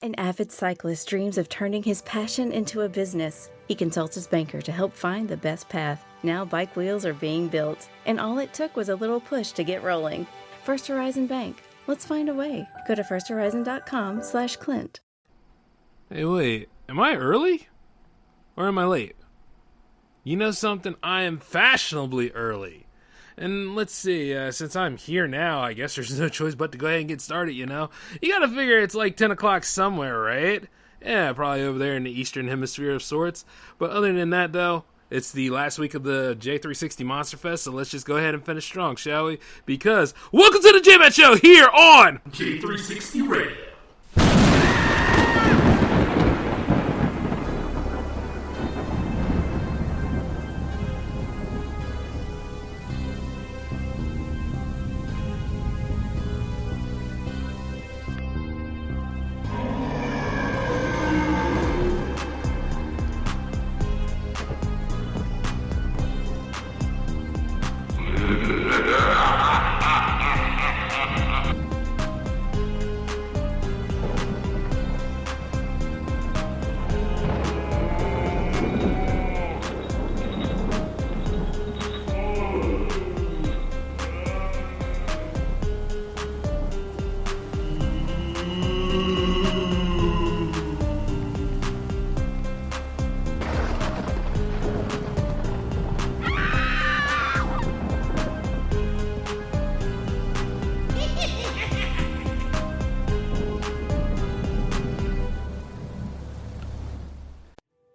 An avid cyclist dreams of turning his passion into a business. He consults his banker to help find the best path. Now bike wheels are being built, and all it took was a little push to get rolling. First Horizon Bank. Let's find a way. Go to firsthorizon.com/Clint. Hey, wait. Am I early? Or am I late? You know something? I am fashionably early. And let's see, since I'm here now, I guess there's no choice but to go ahead and get started, you know? You gotta figure it's like 10 o'clock somewhere, right? Yeah, probably over there in the Eastern Hemisphere of sorts. But other than that, though, it's the last week of the J360 Monster Fest, so let's just go ahead and finish strong, shall we? Because, welcome to the J-Man Show here on J360 Radio.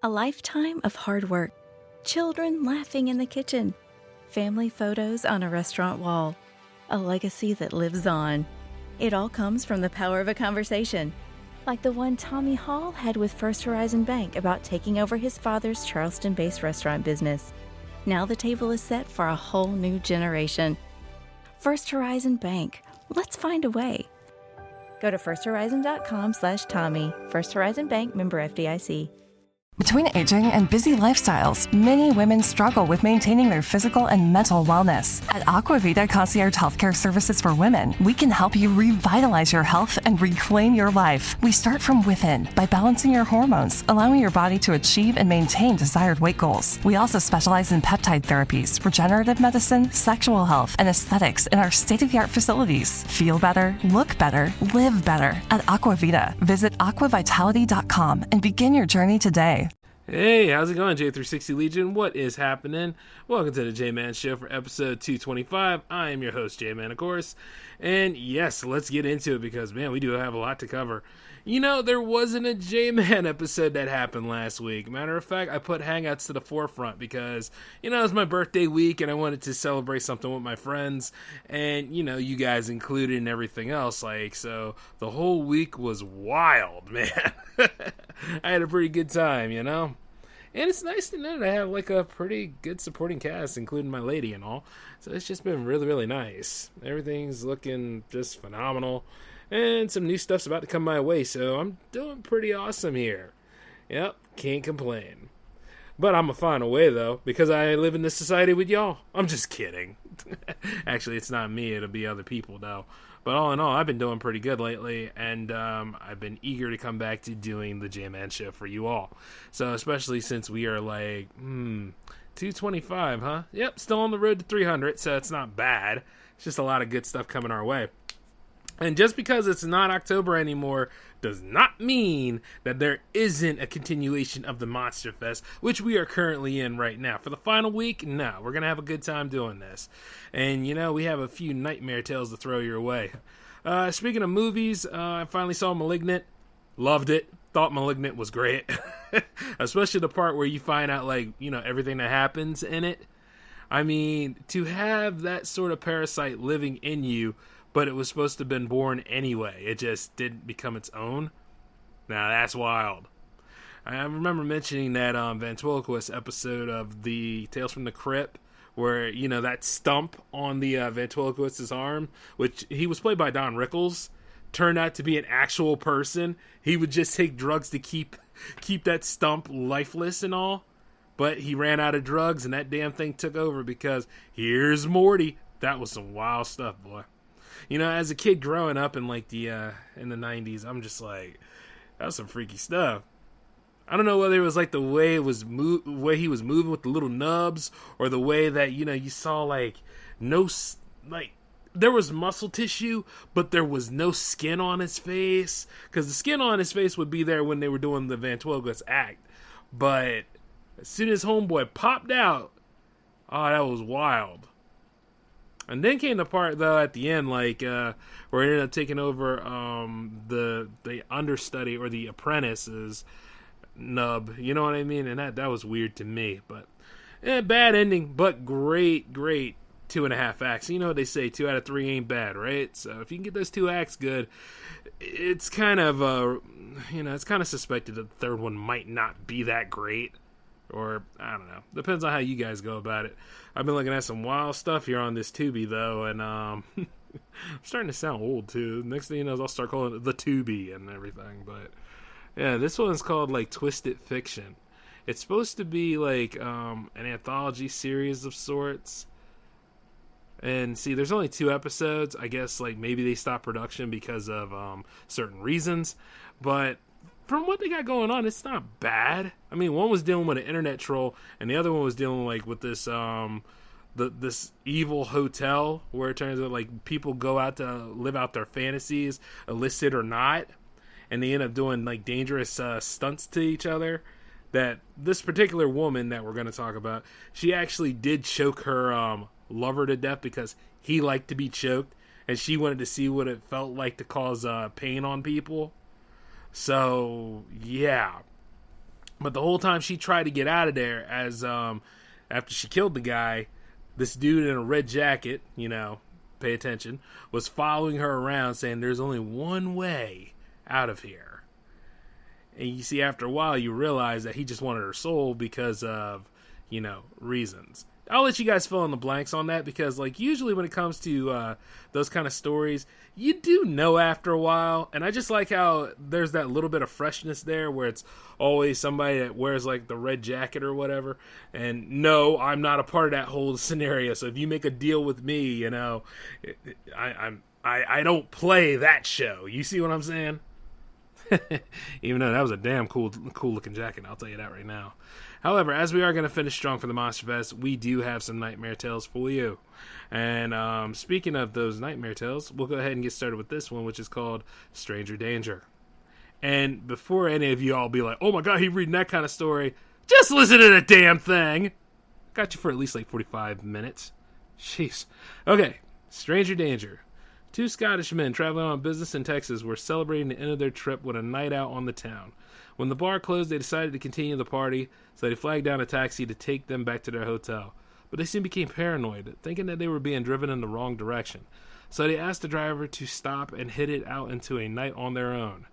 A lifetime of hard work, children laughing in the kitchen, family photos on a restaurant wall, a legacy that lives on. It all comes from the power of a conversation, like the one Tommy Hall had with First Horizon Bank about taking over his father's Charleston-based restaurant business. Now the table is set for a whole new generation. First Horizon Bank. Let's find a way. Go to firsthorizon.com/Tommy. First Horizon Bank, member FDIC. Between aging and busy lifestyles, many women struggle with maintaining their physical and mental wellness. At Aquavita Concierge Healthcare Services for Women, we can help you revitalize your health and reclaim your life. We start from within by balancing your hormones, allowing your body to achieve and maintain desired weight goals. We also specialize in peptide therapies, regenerative medicine, sexual health, and aesthetics in our state-of-the-art facilities. Feel better, look better, live better at Aquavita. Visit aquavitality.com and begin your journey today. Hey, how's it going, J360 Legion? What is happening? Welcome to the J-Man Show for episode 225. I am your host, J-Man, of course. And yes, let's get into it because, man, we do have a lot to cover. You know, there wasn't a J-Man episode that happened last week. Matter of fact, I put Hangouts to the forefront because, you know, it was my birthday week and I wanted to celebrate something with my friends. And, you know, you guys included and everything else. Like, so the whole week was wild, man. I had a pretty good time, you know? And it's nice to know that I have, like, a pretty good supporting cast, including my lady and all. So it's just been really, really nice. Everything's looking just phenomenal. And some new stuff's about to come my way, so I'm doing pretty awesome here. Yep, can't complain. But I'm gonna find a way, though, because I live in this society with y'all. I'm just kidding. Actually, it's not me. It'll be other people, though. But all in all, I've been doing pretty good lately, and I've been eager to come back to doing the J-Man Show for you all. So especially since we are like, 225, huh? Yep, still on the road to 300, so it's not bad. It's just a lot of good stuff coming our way. And just because it's not October anymore does not mean that there isn't a continuation of the Monster Fest, which we are currently in right now. For the final week, no, we're going to have a good time doing this. And, you know, we have a few nightmare tales to throw your way. Speaking of movies, I finally saw Malignant. Loved it. Thought Malignant was great. Especially the part where you find out, like, you know, everything that happens in it. I mean, to have that sort of parasite living in you, but it was supposed to have been born anyway. It just didn't become its own. Now, that's wild. I remember mentioning that ventriloquist episode of the Tales from the Crypt, where, you know, that stump on the ventriloquist's arm, which he was played by Don Rickles, turned out to be an actual person. He would just take drugs to keep that stump lifeless and all. But he ran out of drugs, and that damn thing took over because here's Morty. That was some wild stuff, boy. You know, as a kid growing up in like the in the 90s, I'm just like, That was some freaky stuff. I don't know whether it was like the way way he was moving with the little nubs, or the way that, you know, you saw like there was muscle tissue, but there was no skin on his face, because the skin on his face would be there when they were doing the Ventriloquist act. But as soon as homeboy popped out, oh, that was wild. And then came the part, though, at the end, like, where it ended up taking over the understudy, or the apprentice's nub. You know what I mean? And that was weird to me. But, bad ending, but great 2.5 acts. You know what they say, 2 out of 3 ain't bad, right? So if you can get those 2 acts good, it's kind of, it's kind of suspected that the third one might not be that great. Or, I don't know. Depends on how you guys go about it. I've been looking at some wild stuff here on this Tubi, though, and I'm starting to sound old, too. Next thing you know is I'll start calling it the Tubi and everything. But, yeah, this one's called, like, Twisted Fiction. It's supposed to be, like, an anthology series of sorts. And, see, there's only 2 episodes. I guess, like, maybe they stopped production because of certain reasons. But from what they got going on, it's not bad. I mean, one was dealing with an internet troll, and the other one was dealing like with this this evil hotel where it turns out like people go out to live out their fantasies, illicit or not, and they end up doing like dangerous stunts to each other. That this particular woman that we're going to talk about, she actually did choke her lover to death because he liked to be choked, and she wanted to see what it felt like to cause pain on people. So, yeah. But the whole time she tried to get out of there, as after she killed the guy, this dude in a red jacket, you know, pay attention, was following her around saying there's only one way out of here. And you see, after a while, you realize that he just wanted her soul because of, you know, reasons. I'll let you guys fill in the blanks on that, because, like, usually when it comes to those kind of stories, you do know after a while. And I just like how there's that little bit of freshness there where it's always somebody that wears, like, the red jacket or whatever. And no, I'm not a part of that whole scenario. So if you make a deal with me, you know, I don't play that show. You see what I'm saying? Even though that was a damn cool looking jacket, I'll tell you that right now. However, as we are going to finish strong for the Monster Fest, we do have some Nightmare Tales for you. And speaking of those Nightmare Tales, we'll go ahead and get started with this one, which is called Stranger Danger. And before any of you all be like, oh my god, he's reading that kind of story, just listen to the damn thing. Got you for at least like 45 minutes. Jeez. Okay, Stranger Danger. 2 Scottish men traveling on business in Texas were celebrating the end of their trip with a night out on the town. When the bar closed, they decided to continue the party, so they flagged down a taxi to take them back to their hotel. But they soon became paranoid, thinking that they were being driven in the wrong direction. So they asked the driver to stop and headed out into a night on their own,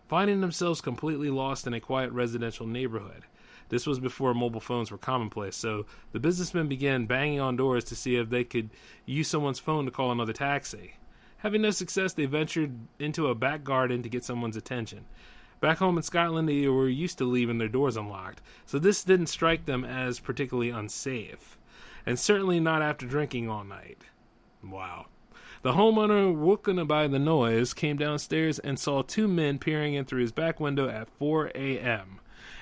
finding themselves completely lost in a quiet residential neighborhood. This was before mobile phones were commonplace, so the businessmen began banging on doors to see if they could use someone's phone to call another taxi. Having no success, they ventured into a back garden to get someone's attention. Back home in Scotland, they were used to leaving their doors unlocked, so this didn't strike them as particularly unsafe. And certainly not after drinking all night. Wow. The homeowner, woken by the noise, came downstairs and saw 2 men peering in through his back window at 4 a.m.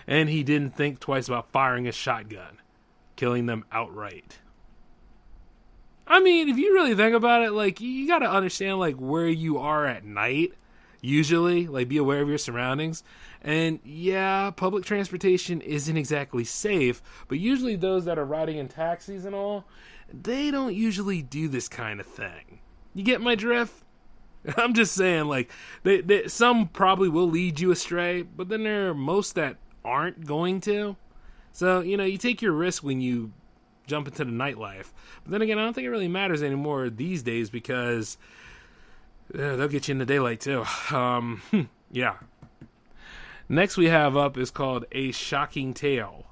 And he didn't think twice about firing a shotgun, killing them outright. I mean, if you really think about it, like, you gotta understand, like, where you are at night, usually. Like, be aware of your surroundings. And, yeah, public transportation isn't exactly safe, but usually those that are riding in taxis and all, they don't usually do this kind of thing. You get my drift? I'm just saying, like, some probably will lead you astray, but then there are most that aren't going to. So, you know, you take your risk when you jump into the nightlife. But then again, I don't think it really matters anymore these days because they'll get you in the daylight too. Yeah. Next we have up is called A Shocking Tale.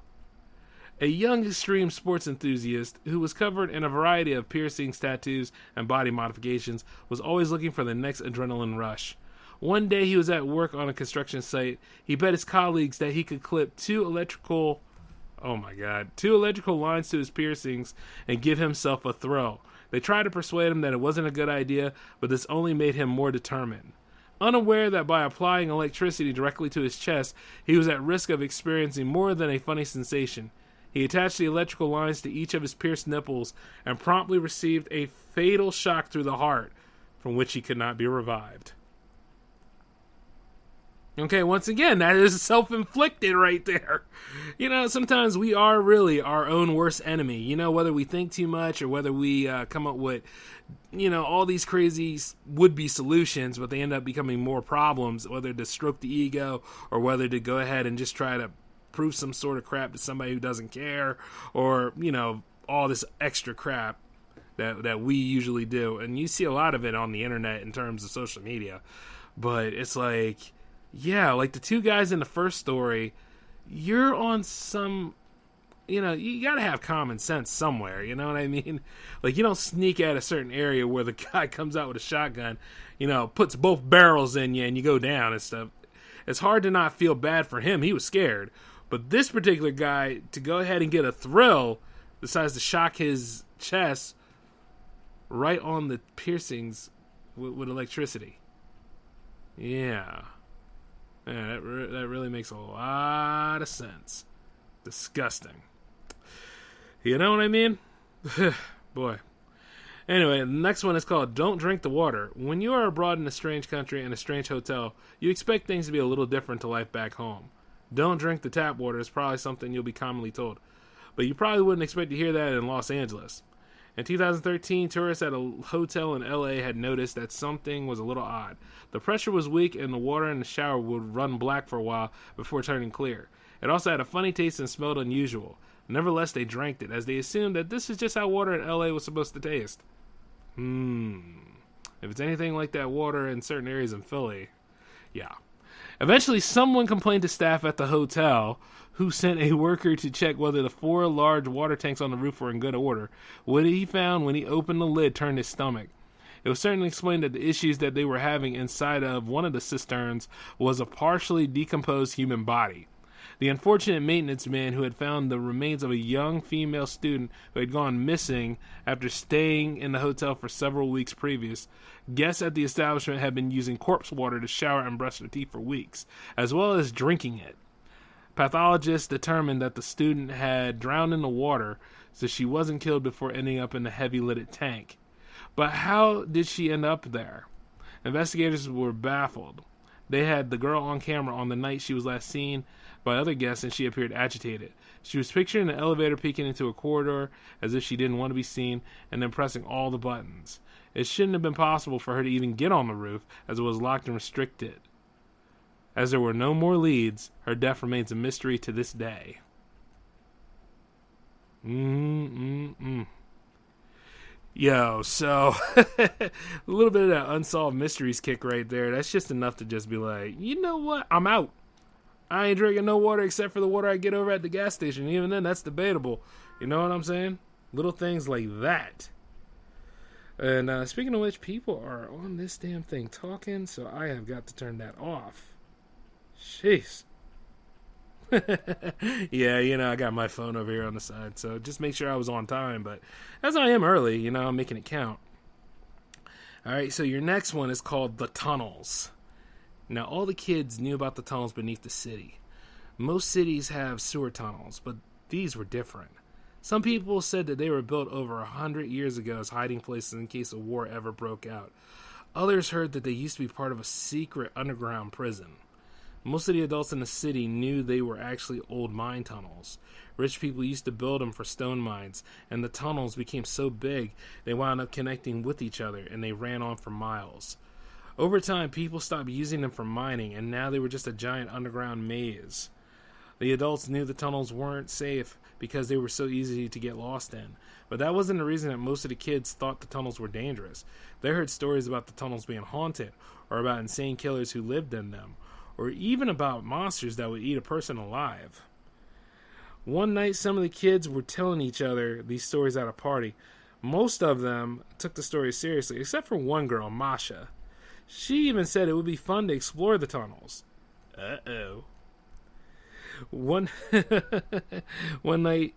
A young extreme sports enthusiast who was covered in a variety of piercings, tattoos, and body modifications was always looking for the next adrenaline rush. One day he was at work on a construction site. He bet his colleagues that he could clip 2 electrical lines to his piercings and give himself a thrill. They tried to persuade him that it wasn't a good idea, but this only made him more determined. Unaware that by applying electricity directly to his chest, he was at risk of experiencing more than a funny sensation. He attached the electrical lines to each of his pierced nipples and promptly received a fatal shock through the heart, from which he could not be revived. Okay, once again, that is self-inflicted right there. You know, sometimes we are really our own worst enemy. You know, whether we think too much or whether we come up with, you know, all these crazy would-be solutions, but they end up becoming more problems, whether to stroke the ego or whether to go ahead and just try to prove some sort of crap to somebody who doesn't care, or, you know, all this extra crap that we usually do. And you see a lot of it on the internet in terms of social media. But it's like, yeah, like the two guys in the first story, you're on some, you know, you gotta have common sense somewhere, you know what I mean? Like, you don't sneak at a certain area where the guy comes out with a shotgun, you know, puts both barrels in you and you go down and stuff. It's hard to not feel bad for him. He was scared. But this particular guy, to go ahead and get a thrill, decides to shock his chest right on the piercings with electricity. Yeah. Yeah, that really makes a lot of sense. Disgusting. You know what I mean? Boy. Anyway, the next one is called Don't Drink the Water. When you are abroad in a strange country in a strange hotel, you expect things to be a little different to life back home. Don't drink the tap water is probably something you'll be commonly told. But you probably wouldn't expect to hear that in Los Angeles. In 2013, tourists at a hotel in LA had noticed that something was a little odd. The pressure was weak and the water in the shower would run black for a while before turning clear. It also had a funny taste and smelled unusual. Nevertheless, they drank it, as they assumed that this is just how water in LA was supposed to taste. If it's anything like that water in certain areas in Philly, yeah. Eventually, someone complained to staff at the hotel, who sent a worker to check whether the 4 large water tanks on the roof were in good order. What he found when he opened the lid turned his stomach. It was certainly explained that the issues that they were having inside of one of the cisterns was a partially decomposed human body. The unfortunate maintenance man who had found the remains of a young female student who had gone missing after staying in the hotel for several weeks previous. Guests at the establishment had been using corpse water to shower and brush their teeth for weeks, as well as drinking it. Pathologists determined that the student had drowned in the water, so she wasn't killed before ending up in the heavy-lidded tank. But how did she end up there? Investigators were baffled. They had the girl on camera on the night she was last seen by other guests, and she appeared agitated. She was pictured in an elevator peeking into a corridor as if she didn't want to be seen, and then pressing all the buttons. It shouldn't have been possible for her to even get on the roof, as it was locked and restricted. As there were no more leads, her death remains a mystery to this day. Yo, so a little bit of that unsolved mysteries kick right there. That's just enough to just be like, you know what? I'm out. I ain't drinking no water except for the water I get over at the gas station. Even then, that's debatable. You know what I'm saying? Little things like that. And speaking of which, people are on this damn thing talking, so I have got to turn that off. Jeez. Yeah, you know, I got my phone over here on the side, so just make sure I was on time. But as I am early, you know, I'm making it count. All right, so your next one is called The Tunnels. Now, all the kids knew about the tunnels beneath the city. Most cities have sewer tunnels, but these were different. Some people said that they were built over 100 years ago as hiding places in case a war ever broke out. Others heard that they used to be part of a secret underground prison. Most of the adults in the city knew they were actually old mine tunnels. Rich people used to build them for stone mines, and the tunnels became so big they wound up connecting with each other, and they ran on for miles. Over time, people stopped using them for mining, and now they were just a giant underground maze. The adults knew the tunnels weren't safe because they were so easy to get lost in. But that wasn't the reason that most of the kids thought the tunnels were dangerous. They heard stories about the tunnels being haunted, or about insane killers who lived in them, or even about monsters that would eat a person alive. One night, some of the kids were telling each other these stories at a party. Most of them took the story seriously, except for one girl, Masha. She even said it would be fun to explore the tunnels. Uh-oh. One night,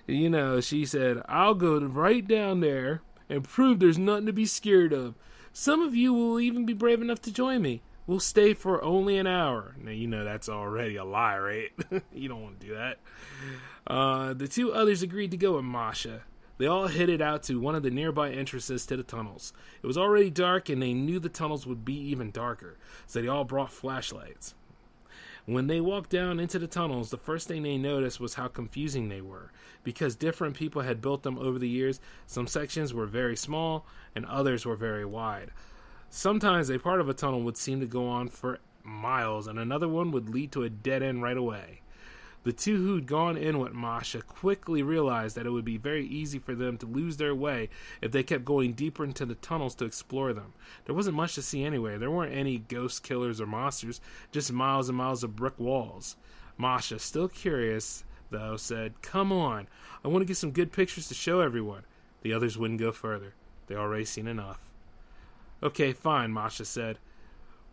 you know, she said, I'll go right down there and prove there's nothing to be scared of. Some of you will even be brave enough to join me. We'll stay for only an hour. Now, you know that's already a lie, right? You don't want to do that. The two others agreed to go with Masha. They all headed out to one of the nearby entrances to the tunnels. It was already dark, and they knew the tunnels would be even darker, so they all brought flashlights. When they walked down into the tunnels, the first thing they noticed was how confusing they were. Because different people had built them over the years, some sections were very small, and others were very wide. Sometimes a part of a tunnel would seem to go on for miles, and another one would lead to a dead end right away. The two who'd gone in with Masha quickly realized that it would be very easy for them to lose their way if they kept going deeper into the tunnels to explore them. There wasn't much to see anyway. There weren't any ghost killers or monsters, just miles and miles of brick walls. Masha, still curious, though, said, "Come on, I want to get some good pictures to show everyone." The others wouldn't go further. They already seen enough. "Okay, fine," Masha said.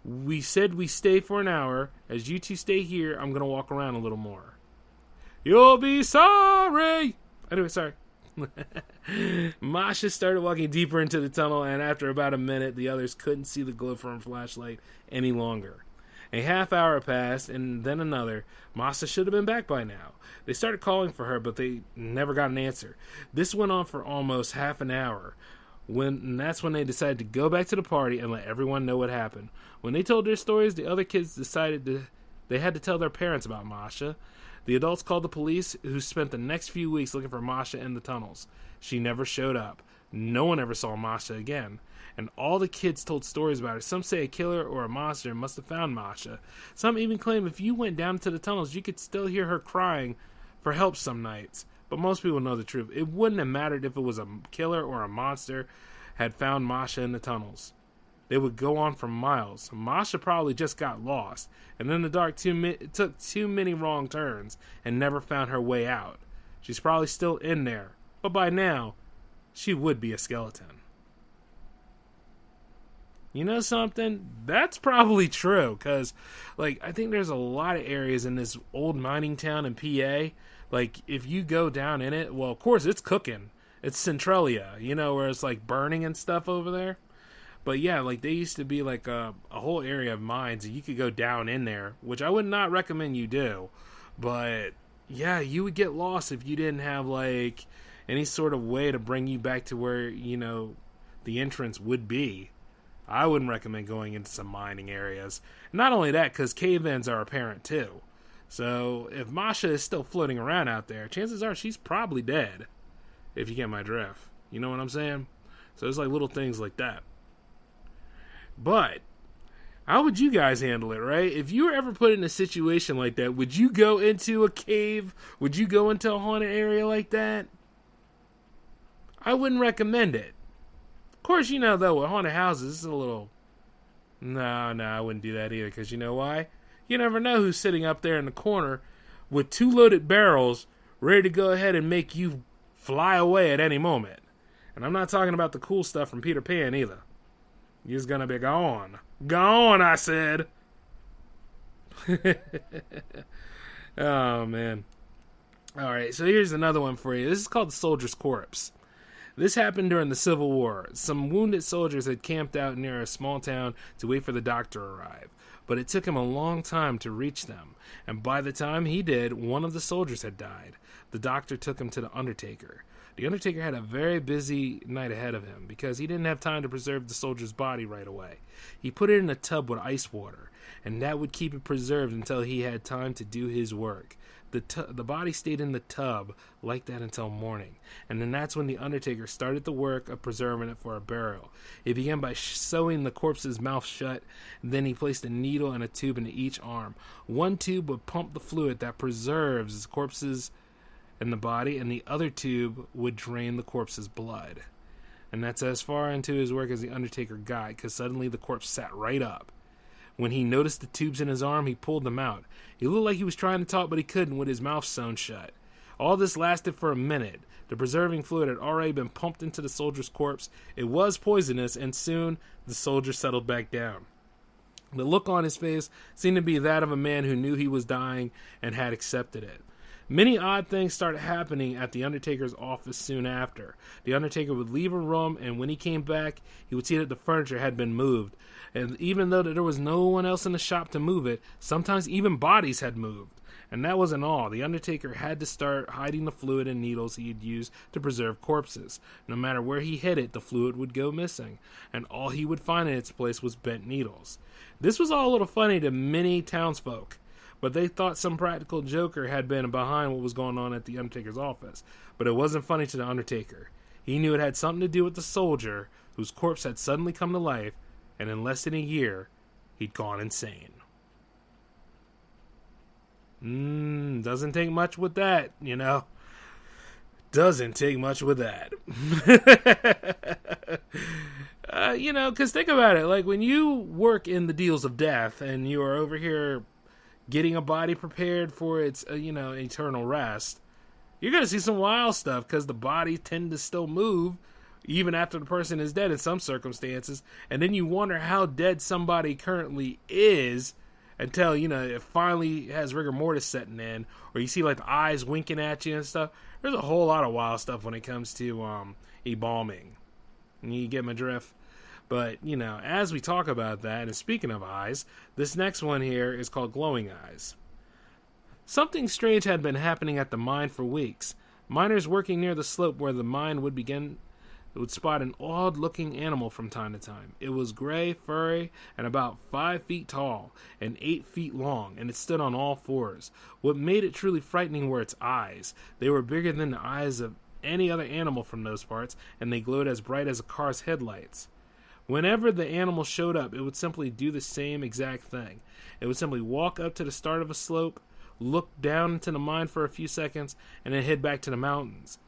"We said we stay for an hour. As you two stay here, I'm going to walk around a little more." "You'll be sorry." Anyway, sorry. Masha started walking deeper into the tunnel, and after about a minute, the others couldn't see the glow from her flashlight any longer. A half hour passed, and then another. Masha should have been back by now. They started calling for her, but they never got an answer. This went on for almost half an hour. And that's when they decided to go back to the party and let everyone know what happened. When they told their stories, the other kids decided they had to tell their parents about Masha. The adults called the police, who spent the next few weeks looking for Masha in the tunnels. She never showed up. No one ever saw Masha again. And all the kids told stories about her. Some say a killer or a monster must have found Masha. Some even claim if you went down into the tunnels, you could still hear her crying for help some nights. But most people know the truth. It wouldn't have mattered if it was a killer or a monster had found Masha in the tunnels. They would go on for miles. Masha probably just got lost, and in the dark took too many wrong turns and never found her way out. She's probably still in there, but by now, she would be a skeleton. You know something? That's probably true, because, I think there's a lot of areas in this old mining town in PA. If you go down in it, well, of course, it's cooking. It's Centralia, where it's, burning and stuff over there. But, yeah, they used to be, a whole area of mines, and you could go down in there, which I would not recommend you do. But, yeah, you would get lost if you didn't have, any sort of way to bring you back to where, the entrance would be. I wouldn't recommend going into some mining areas. Not only that, because cave-ins are apparent, too. So, if Masha is still floating around out there, chances are she's probably dead. If you get my drift. You know what I'm saying? So, there's, little things like that. But, how would you guys handle it, right? If you were ever put in a situation like that, would you go into a cave? Would you go into a haunted area like that? I wouldn't recommend it. Of course, though, with haunted houses, it's a little... No, I wouldn't do that either, because you know why? You never know who's sitting up there in the corner with 2 loaded barrels ready to go ahead and make you fly away at any moment. And I'm not talking about the cool stuff from Peter Pan either. You're just gonna be gone. Gone, I said. Oh, man. Alright, so here's another one for you. This is called the Soldier's Corpse. This happened during the Civil War. Some wounded soldiers had camped out near a small town to wait for the doctor to arrive. But it took him a long time to reach them. And by the time he did, one of the soldiers had died. The doctor took him to the Undertaker. The Undertaker had a very busy night ahead of him because he didn't have time to preserve the soldier's body right away. He put it in a tub with ice water, and that would keep it preserved until he had time to do his work. The body stayed in the tub like that until morning, and then that's when the Undertaker started the work of preserving it for a burial. He began by sewing the corpse's mouth shut, and then he placed a needle and a tube into each arm. One tube would pump the fluid that preserves the corpses in the body, and the other tube would drain the corpse's blood. And that's as far into his work as the Undertaker got, because suddenly the corpse sat right up. When he noticed the tubes in his arm, he pulled them out. He looked like he was trying to talk, but he couldn't with his mouth sewn shut. All this lasted for a minute. The preserving fluid had already been pumped into the soldier's corpse. It was poisonous, and soon the soldier settled back down. The look on his face seemed to be that of a man who knew he was dying and had accepted it. Many odd things started happening at the Undertaker's office soon after. The Undertaker would leave a room, and when he came back, he would see that the furniture had been moved. And even though there was no one else in the shop to move it, sometimes even bodies had moved. And that wasn't all. The Undertaker had to start hiding the fluid and needles he had used to preserve corpses. No matter where he hid it, the fluid would go missing, and all he would find in its place was bent needles. This was all a little funny to many townsfolk, but they thought some practical joker had been behind what was going on at the Undertaker's office. But it wasn't funny to the Undertaker. He knew it had something to do with the soldier whose corpse had suddenly come to life, and in less than a year, he'd gone insane. Doesn't take much with that, you know. Doesn't take much with that. Because think about it. Like, when you work in the deals of death and you are over here getting a body prepared for its, eternal rest, you're going to see some wild stuff because the bodies tend to still move even after the person is dead in some circumstances. And then you wonder how dead somebody currently is until, it finally has rigor mortis setting in, or you see like the eyes winking at you and stuff. There's a whole lot of wild stuff when it comes to embalming. You get my drift? But, as we talk about that, and speaking of eyes, this next one here is called glowing eyes. Something strange had been happening at the mine for weeks. Miners working near the slope where the mine would begin would spot an odd-looking animal from time to time. It was gray, furry, and about 5 feet tall and 8 feet long, and it stood on all fours. What made it truly frightening were its eyes. They were bigger than the eyes of any other animal from those parts, and they glowed as bright as a car's headlights. Whenever the animal showed up, it would simply do the same exact thing. It would simply walk up to the start of a slope, look down into the mine for a few seconds, and then head back to the mountains.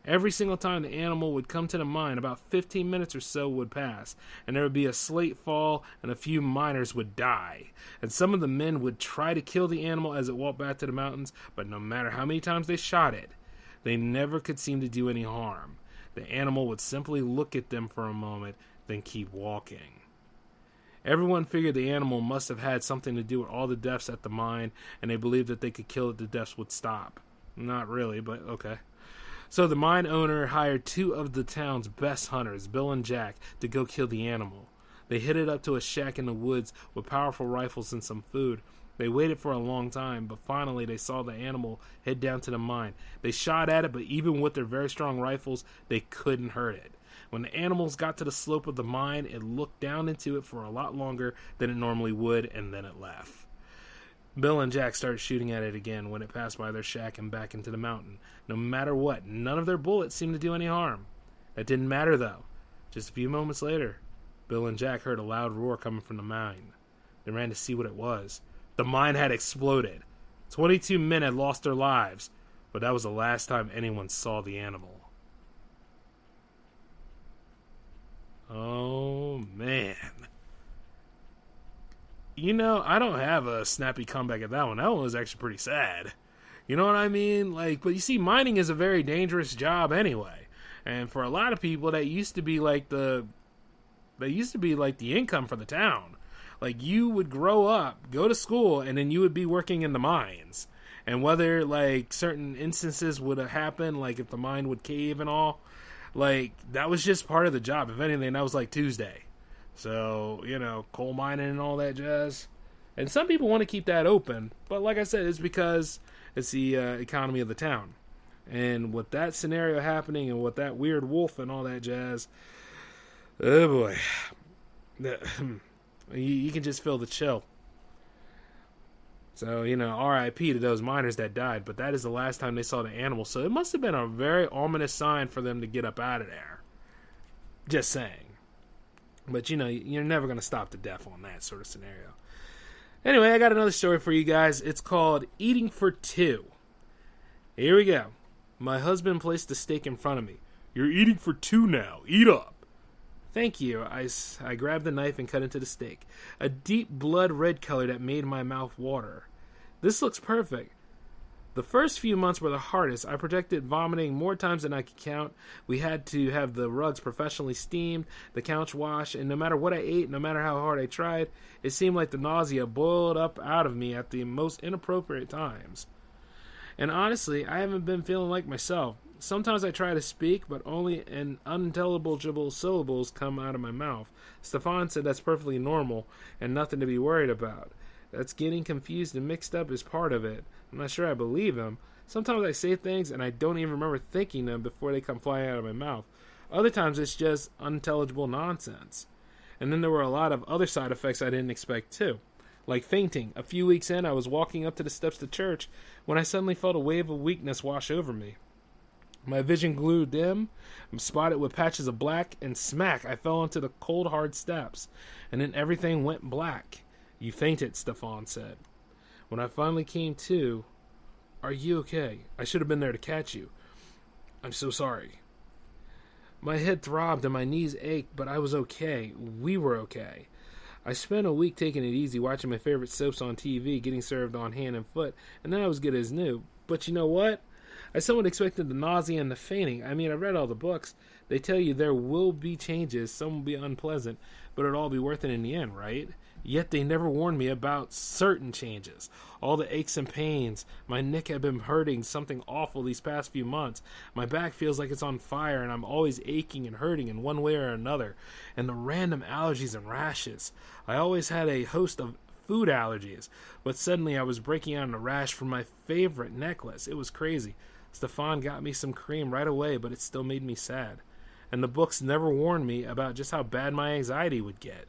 Every single time the animal would come to the mine, about 15 minutes or so would pass, and there would be a slate fall, and a few miners would die. And some of the men would try to kill the animal as it walked back to the mountains, but no matter how many times they shot it, they never could seem to do any harm. The animal would simply look at them for a moment, then keep walking. Everyone figured the animal must have had something to do with all the deaths at the mine, and they believed that they could kill it, the deaths would stop. Not really, but okay. So the mine owner hired 2 of the town's best hunters, Bill and Jack, to go kill the animal. They hid it up to a shack in the woods with powerful rifles and some food. They waited for a long time, but finally they saw the animal head down to the mine. They shot at it, but even with their very strong rifles, they couldn't hurt it. When the animals got to the slope of the mine, it looked down into it for a lot longer than it normally would, and then it left. Bill and Jack started shooting at it again when it passed by their shack and back into the mountain. No matter what, none of their bullets seemed to do any harm. That didn't matter, though. Just a few moments later, Bill and Jack heard a loud roar coming from the mine. They ran to see what it was. The mine had exploded. 22 men had lost their lives, but that was the last time anyone saw the animal. Oh, man. I don't have a snappy comeback at that one. That one was actually pretty sad. You know what I mean? But you see, mining is a very dangerous job anyway. And for a lot of people, that used to be like the income for the town. Like, you would grow up, go to school, and then you would be working in the mines. And whether, certain instances would have happened, like if the mine would cave and all, that was just part of the job. If anything, that was like Tuesday. So, coal mining and all that jazz. And some people want to keep that open. But like I said, it's because it's the economy of the town. And with that scenario happening and with that weird wolf and all that jazz, oh boy. You can just feel the chill. So, R.I.P. to those miners that died. But that is the last time they saw the animal. So it must have been a very ominous sign for them to get up out of there. Just saying. But, you're never going to stop the death on that sort of scenario. Anyway, I got another story for you guys. It's called Eating for Two. Here we go. My husband placed a steak in front of me. You're eating for 2 now. Eat up. Thank you. I grabbed the knife and cut into the steak. A deep blood red color that made my mouth water. This looks perfect. The first few months were the hardest. I projected vomiting more times than I could count. We had to have the rugs professionally steamed, the couch washed, and no matter what I ate, no matter how hard I tried, it seemed like the nausea boiled up out of me at the most inappropriate times. And honestly, I haven't been feeling like myself. Sometimes I try to speak, but only an unintelligible syllables come out of my mouth. Stefan said that's perfectly normal and nothing to be worried about. That's getting confused and mixed up is part of it. I'm not sure I believe him. Sometimes I say things and I don't even remember thinking them before they come flying out of my mouth. Other times it's just unintelligible nonsense. And then there were a lot of other side effects I didn't expect too. Like fainting. A few weeks in, I was walking up to the steps to church when I suddenly felt a wave of weakness wash over me. My vision grew dim, I'm spotted with patches of black, and smack, I fell onto the cold, hard steps. And then everything went black. You fainted, Stefan said. When I finally came to, are you okay? I should have been there to catch you. I'm so sorry. My head throbbed and my knees ached, but I was okay. We were okay. I spent a week taking it easy, watching my favorite soaps on TV, getting served on hand and foot, and then I was good as new. But you know what? I somewhat expected the nausea and the fainting. I mean, I read all the books. They tell you there will be changes, some will be unpleasant, but it'll all be worth it in the end, right? Yet they never warned me about certain changes. All the aches and pains. My neck had been hurting something awful these past few months. My back feels like it's on fire, and I'm always aching and hurting in one way or another. And the random allergies and rashes. I always had a host of food allergies, but suddenly I was breaking out in a rash from my favorite necklace. It was crazy. Stefan got me some cream right away, but it still made me sad. And the books never warned me about just how bad my anxiety would get.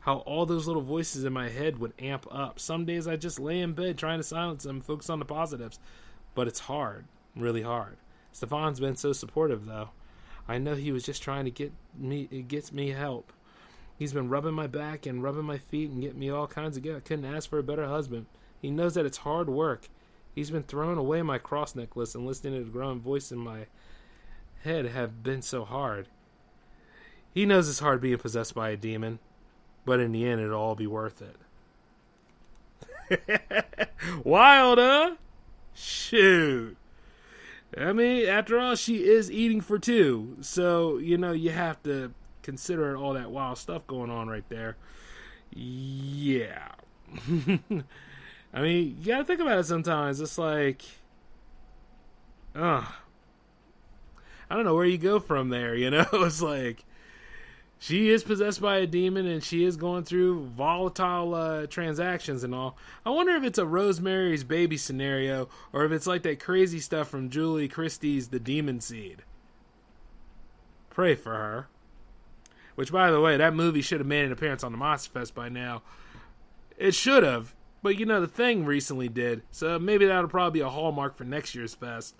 How all those little voices in my head would amp up. Some days I just lay in bed trying to silence them and focus on the positives. But it's hard. Really hard. Stefan's been so supportive, though. I know he was just trying to get me help. He's been rubbing my back and rubbing my feet and getting me all kinds of good. I couldn't ask for a better husband. He knows that it's hard work. He's been throwing away my cross necklace and listening to the growing voice in my head have been so hard. He knows it's hard being possessed by a demon. But in the end, it'll all be worth it. Wild, huh? Shoot. I mean, after all, she is eating for two. So, you have to consider all that wild stuff going on right there. Yeah. I mean, you gotta think about it sometimes. It's like, I don't know where you go from there, It's like, she is possessed by a demon, and she is going through volatile transactions and all. I wonder if it's a Rosemary's Baby scenario, or if it's like that crazy stuff from Julie Christie's The Demon Seed. Pray for her. Which, by the way, that movie should have made an appearance on the Monster Fest by now. It should have, but The Thing recently did, so maybe that'll probably be a hallmark for next year's fest.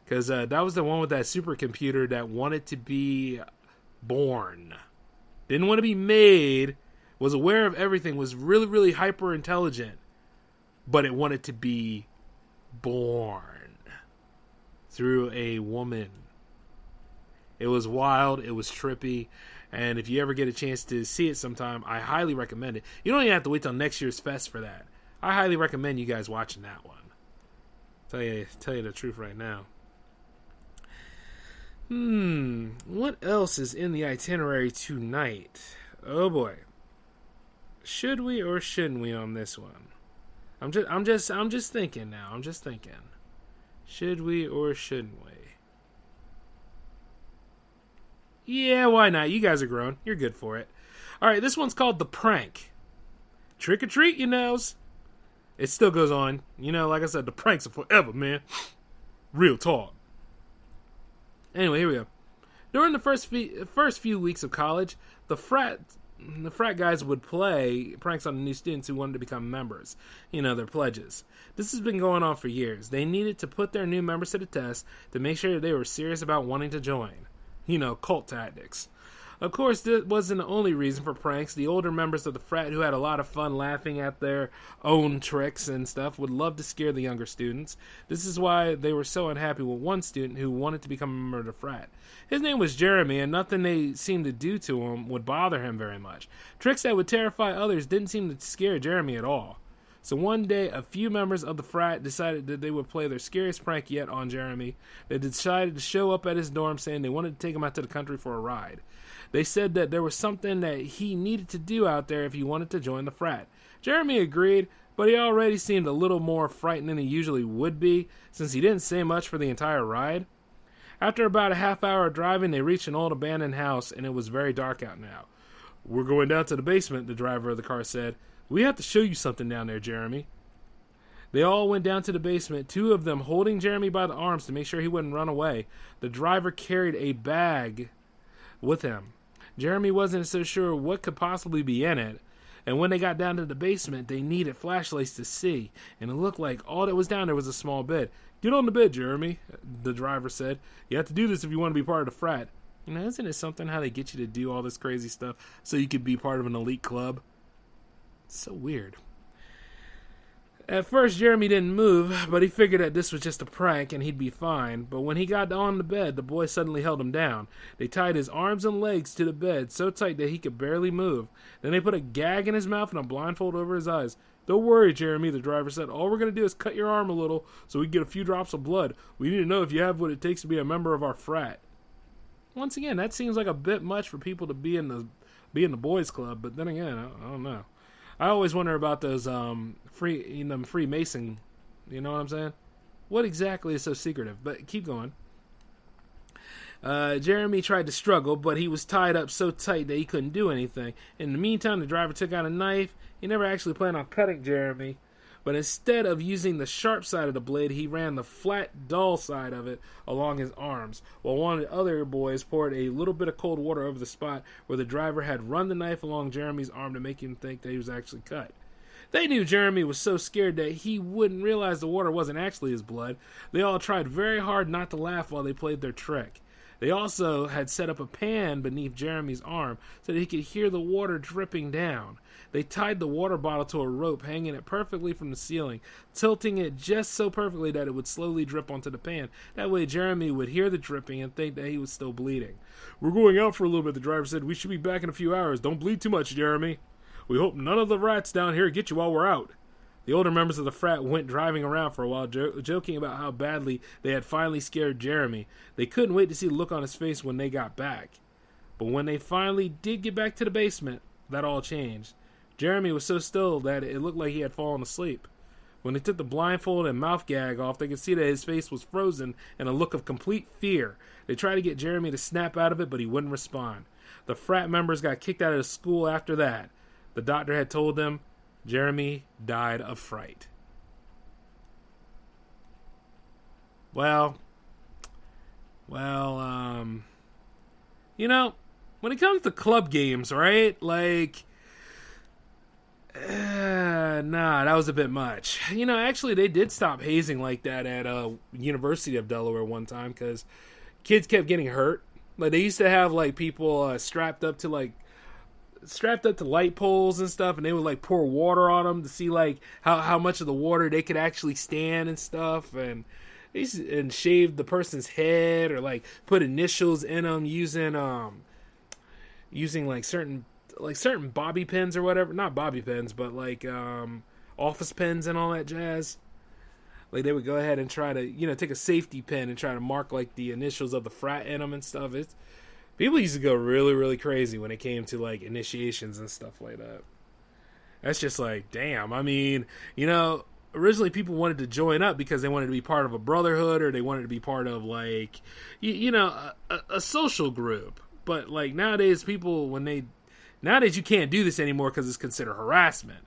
Because that was the one with that supercomputer that wanted to be born. Didn't want to be made, was aware of everything, was really, really hyper intelligent, but it wanted to be born through a woman. It was wild, it was trippy, and if you ever get a chance to see it sometime, I highly recommend it. You don't even have to wait till next year's fest for that. I highly recommend you guys watching that one. Tell you the truth right now. What else is in the itinerary tonight? Oh boy. Should we or shouldn't we on this one? I'm just thinking now. I'm just thinking. Should we or shouldn't we? Yeah, why not? You guys are grown. You're good for it. Alright, this one's called The Prank. Trick or treat, you knows. It still goes on. Like I said, the pranks are forever, man. Real talk. Anyway, here we go. During the first few weeks of college, the frat guys would play pranks on the new students who wanted to become members. Their pledges. This has been going on for years. They needed to put their new members to the test to make sure that they were serious about wanting to join. Cult tactics. Of course, this wasn't the only reason for pranks. The older members of the frat who had a lot of fun laughing at their own tricks and stuff would love to scare the younger students. This is why they were so unhappy with one student who wanted to become a member of the frat. His name was Jeremy, and nothing they seemed to do to him would bother him very much. Tricks that would terrify others didn't seem to scare Jeremy at all. So one day, a few members of the frat decided that they would play their scariest prank yet on Jeremy. They decided to show up at his dorm saying they wanted to take him out to the country for a ride. They said that there was something that he needed to do out there if he wanted to join the frat. Jeremy agreed, but he already seemed a little more frightened than he usually would be, since he didn't say much for the entire ride. After about a half hour of driving, they reached an old abandoned house, and it was very dark out now. "We're going down to the basement," the driver of the car said. "We have to show you something down there, Jeremy." They all went down to the basement, two of them holding Jeremy by the arms to make sure he wouldn't run away. The driver carried a bag with him. Jeremy wasn't so sure what could possibly be in it, and when they got down to the basement, they needed flashlights to see, and it looked like all that was down there was a small bed. "Get on the bed, Jeremy," the driver said. "You have to do this if you want to be part of the frat." Isn't it something how they get you to do all this crazy stuff so you could be part of an elite club? It's so weird. At first, Jeremy didn't move, but he figured that this was just a prank and he'd be fine. But when he got on the bed, the boys suddenly held him down. They tied his arms and legs to the bed so tight that he could barely move. Then they put a gag in his mouth and a blindfold over his eyes. "Don't worry, Jeremy," the driver said. "All we're going to do is cut your arm a little so we can get a few drops of blood. We need to know if you have what it takes to be a member of our frat." Once again, that seems like a bit much for people to be in the boys' club, but then again, I don't know. I always wonder about those Freemason, you know what I'm saying? What exactly is so secretive? But keep going. Jeremy tried to struggle, but he was tied up so tight that he couldn't do anything. In the meantime, the driver took out a knife. He never actually planned on cutting Jeremy, but instead of using the sharp side of the blade, he ran the flat, dull side of it along his arms, while one of the other boys poured a little bit of cold water over the spot where the driver had run the knife along Jeremy's arm to make him think that he was actually cut. They knew Jeremy was so scared that he wouldn't realize the water wasn't actually his blood. They all tried very hard not to laugh while they played their trick. They also had set up a pan beneath Jeremy's arm so that he could hear the water dripping down. They tied the water bottle to a rope, hanging it perfectly from the ceiling, tilting it just so perfectly that it would slowly drip onto the pan. That way Jeremy would hear the dripping and think that he was still bleeding. "We're going out for a little bit," the driver said. "We should be back in a few hours. Don't bleed too much, Jeremy. We hope none of the rats down here get you while we're out." The older members of the frat went driving around for a while, joking about how badly they had finally scared Jeremy. They couldn't wait to see the look on his face when they got back. But when they finally did get back to the basement, that all changed. Jeremy was so still that it looked like he had fallen asleep. When they took the blindfold and mouth gag off, they could see that his face was frozen in a look of complete fear. They tried to get Jeremy to snap out of it, but he wouldn't respond. The frat members got kicked out of the school after that. The doctor had told them Jeremy died of fright. Well, when it comes to club games, right? That was a bit much. Actually, they did stop hazing like that at University of Delaware one time because kids kept getting hurt. Like, they used to have, people strapped up to light poles and stuff, and they would, pour water on them to see, how much of the water they could actually stand and stuff, and shave the person's head or, put initials in them using certain bobby pins or whatever. Not bobby pins, but office pins and all that jazz. They would go ahead and try to, take a safety pin and try to mark the initials of the frat in them and stuff. People used to go really, really crazy when it came to initiations and stuff like that. That's just damn. I mean, originally people wanted to join up because they wanted to be part of a brotherhood or they wanted to be part of a social group. But nowadays nowadays you can't do this anymore because it's considered harassment.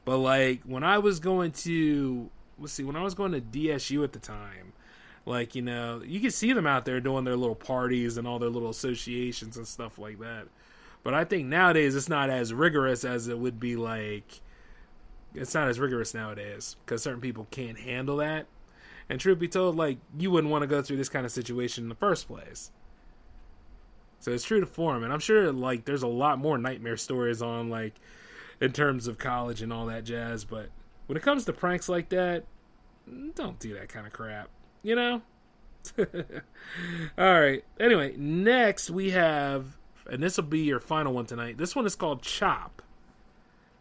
But when I was going to DSU at the time, you could see them out there doing their little parties and all their little associations and stuff like that. But I think nowadays it's not as rigorous as it would be it's not as rigorous nowadays because certain people can't handle that. And truth be told, you wouldn't want to go through this kind of situation in the first place. So it's true to form, and I'm sure there's a lot more nightmare stories on in terms of college and all that jazz, but when it comes to pranks like that, don't do that kind of crap, Alright, anyway, next we have, and this will be your final one tonight, this one is called Chop.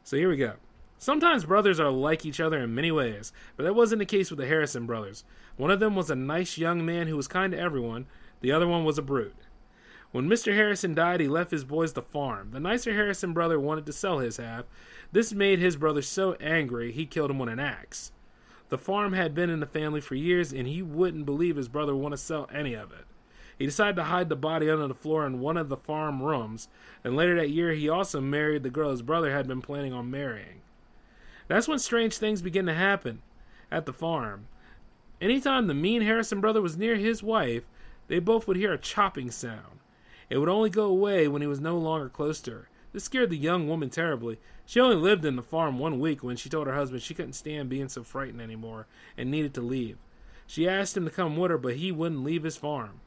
So here we go. Sometimes brothers are like each other in many ways, but that wasn't the case with the Harrison brothers. One of them was a nice young man who was kind to everyone, the other one was a brute. When Mr. Harrison died, he left his boys the farm. The nicer Harrison brother wanted to sell his half. This made his brother so angry, he killed him with an axe. The farm had been in the family for years, and he wouldn't believe his brother would want to sell any of it. He decided to hide the body under the floor in one of the farm rooms, and later that year he also married the girl his brother had been planning on marrying. That's when strange things began to happen at the farm. Anytime the mean Harrison brother was near his wife, they both would hear a chopping sound. It would only go away when he was no longer close to her. This scared the young woman terribly. She only lived in the farm 1 week when she told her husband she couldn't stand being so frightened anymore and needed to leave. She asked him to come with her, but he wouldn't leave his farm.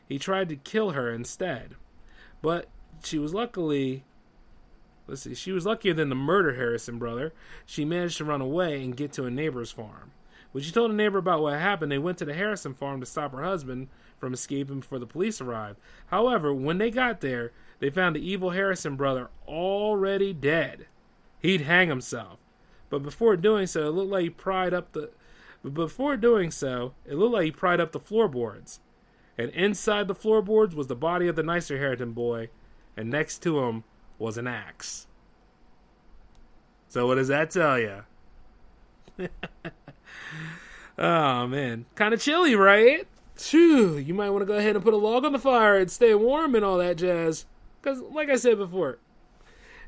He tried to kill her instead. But she was luckier than the murdered Harrison brother. She managed to run away and get to a neighbor's farm. When she told a neighbor about what happened, they went to the Harrison farm to stop her husband from escaping before the police arrived. However, when they got there, they found the evil Harrison brother already dead. He'd hang himself. But before doing so, it looked like he pried up the floorboards. And inside the floorboards was the body of the nicer Harrison boy, and next to him was an axe. So what does that tell you? Oh, man. Kind of chilly, right? Phew, you might want to go ahead and put a log on the fire and stay warm and all that jazz. Because, like I said before,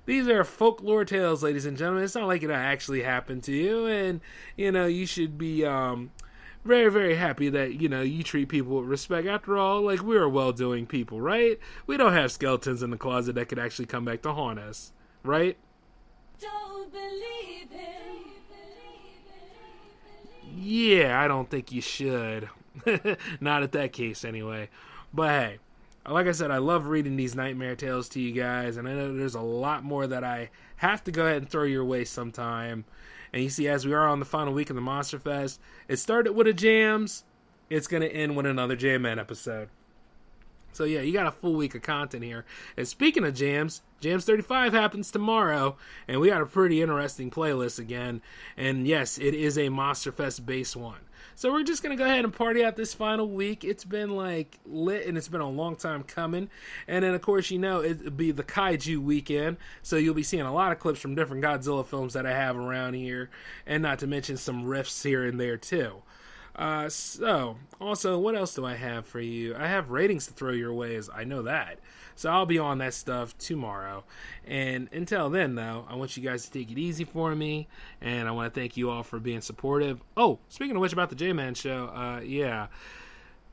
these are folklore tales, ladies and gentlemen. It's not like it actually happened to you. And, you should be very, very happy that, you treat people with respect. After all, we're well-doing people, right? We don't have skeletons in the closet that could actually come back to haunt us, right? Don't believe him. Yeah, I don't think you should. Not at that case, anyway. But hey, like I said, I love reading these nightmare tales to you guys, and I know there's a lot more that I have to go ahead and throw your way sometime. And you see, as we are on the final week of the Monster Fest, it started with a jams. It's going to end with another J-Man episode. So yeah, you got a full week of content here. And speaking of jams, Jams 35 happens tomorrow, and we got a pretty interesting playlist again. And yes, it is a Monster Fest base one. So we're just going to go ahead and party out this final week. It's been lit, and it's been a long time coming. And then of course, it'll be the Kaiju weekend. So you'll be seeing a lot of clips from different Godzilla films that I have around here. And not to mention some riffs here and there too. So, also, what else do I have for you? I have ratings to throw your way, I know that. So I'll be on that stuff tomorrow. And until then, though, I want you guys to take it easy for me. And I want to thank you all for being supportive. Oh, speaking of which, about the J-Man show, yeah,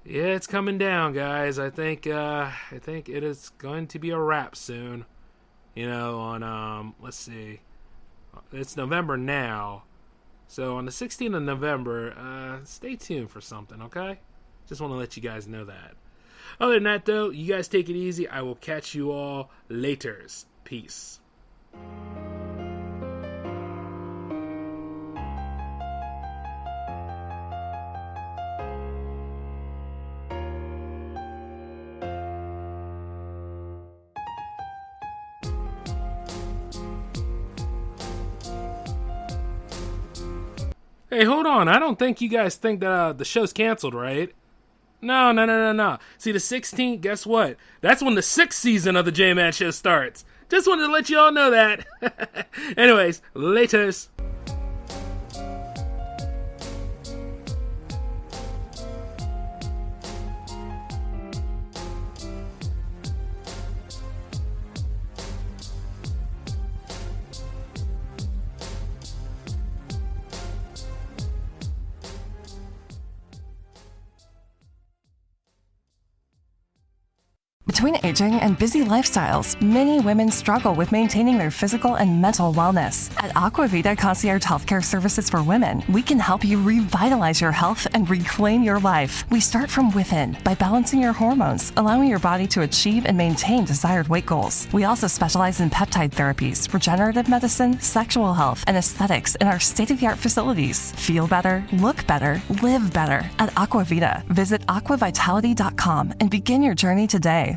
it's coming down, guys. I think it is going to be a wrap soon. On, let's see. It's November now. So on the 16th of November, stay tuned for something, okay? Just want to let you guys know that. Other than that, though, you guys take it easy. I will catch you all laters. Peace. Hey, hold on. I don't think you guys think that the show's canceled, right? No. See, the 16th, guess what? That's when the 6th season of the J-Man show starts. Just wanted to let you all know that. Anyways, laters. Between aging and busy lifestyles, many women struggle with maintaining their physical and mental wellness. At Aquavita Concierge Healthcare Services for Women, we can help you revitalize your health and reclaim your life. We start from within by balancing your hormones, allowing your body to achieve and maintain desired weight goals. We also specialize in peptide therapies, regenerative medicine, sexual health, and aesthetics in our state-of-the-art facilities. Feel better, look better, live better at Aquavita. Visit aquavitality.com and begin your journey today.